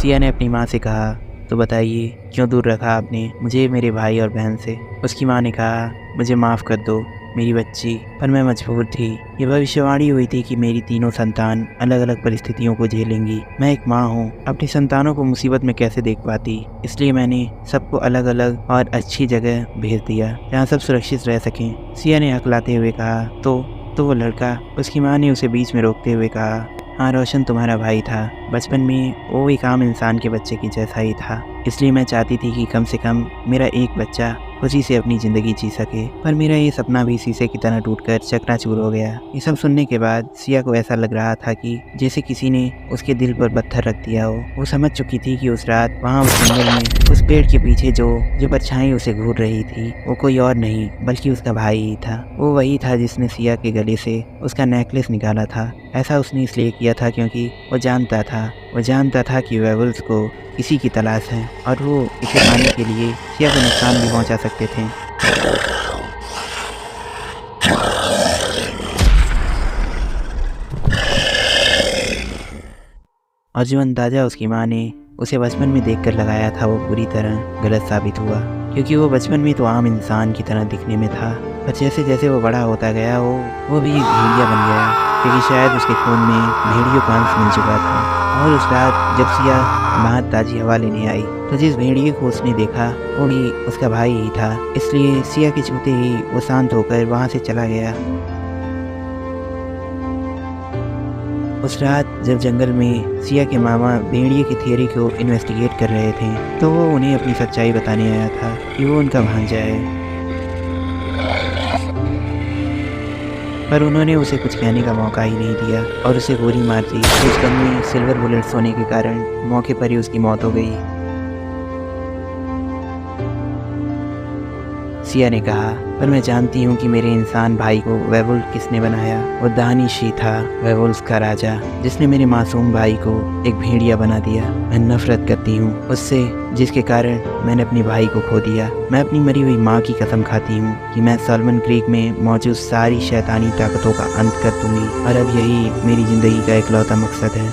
सिया ने अपनी माँ से कहा, तो बताइए क्यों दूर रखा आपने मुझे मेरे भाई और बहन से। उसकी माँ ने कहा, मुझे माफ़ कर दो मेरी बच्ची, पर मैं मजबूर थी। ये भविष्यवाणी हुई थी कि मेरी तीनों संतान अलग अलग परिस्थितियों को झेलेंगी। मैं एक माँ हूँ, अपनी संतानों को मुसीबत में कैसे देख पाती, इसलिए मैंने सबको अलग अलग और अच्छी जगह भेज दिया जहाँ सब सुरक्षित रह सकें। सिया ने हकलाते हुए कहा, तो वो लड़का। उसकी माँ ने उसे बीच में रोकते हुए कहा, हाँ, रोशन तुम्हारा भाई था। बचपन में वो एक आम इंसान के बच्चे की जैसा ही था, इसलिए मैं चाहती थी कि कम से कम मेरा एक बच्चा खुशी से अपनी ज़िंदगी जी सके। पर मेरा ये सपना भी शीशे की तरह टूटकर चकनाचूर हो गया। ये सब सुनने के बाद सिया को ऐसा लग रहा था कि जैसे किसी ने उसके दिल पर पत्थर रख दिया हो। वो समझ चुकी थी कि उस रात वहाँ उस जंगल में उस पेड़ के पीछे जो परछाई उसे घूर रही थी, वो कोई और नहीं बल्कि उसका भाई ही था। वो वही था जिसने सिया के गले से उसका नेकलेस निकाला था। ऐसा उसने इसलिए किया था क्योंकि वो जानता था कि वेयरवुल्व्स को किसी की तलाश है और वो इसे पाने के लिए सिया को नुकसान भी पहुंचा सकते थे। और जो अंदाज़ा उसकी माँ ने उसे बचपन में देखकर लगाया था वो पूरी तरह गलत साबित हुआ, क्योंकि वो बचपन में तो आम इंसान की तरह दिखने में था, पर जैसे जैसे वो बड़ा होता गया वो भी एक भेड़िया बन गया, क्योंकि शायद उसके खून में भेड़ियों का अंश मिल चुका था। और उस रात जब सिया बाहर ताज़ी हवा लेने आई तो जिस भेड़िए को उसने देखा वो भी उसका भाई ही था, इसलिए सिया के छूते ही वो शांत होकर वहाँ से चला गया। उस रात जब जंगल में सिया के मामा भेड़िए की थियरी को इन्वेस्टिगेट कर रहे थे तो वो उन्हें अपनी सच्चाई बताने आया था कि वो उनका भांजा है, पर उन्होंने उसे कुछ कहने का मौका ही नहीं दिया और उसे गोली मार दी। उस गन में सिल्वर बुलेट्स होने के कारण मौके पर ही उसकी मौत हो गई। सिया ने कहा, पर मैं जानती हूँ कि मेरे इंसान भाई को वेयरवुल्फ किसने बनाया। वो दानिश ही था, वेयरवुल्व्स का राजा, जिसने मेरे मासूम भाई को एक भेड़िया बना दिया। मैं नफरत करती हूँ उससे, जिसके कारण मैंने अपने भाई को खो दिया। मैं अपनी मरी हुई माँ की कसम खाती हूँ कि मैं सॉल्मन क्रीक में मौजूद सारी शैतानी ताकतों का अंत कर दूंगी और अब यही मेरी ज़िंदगी का इकलौता मकसद है।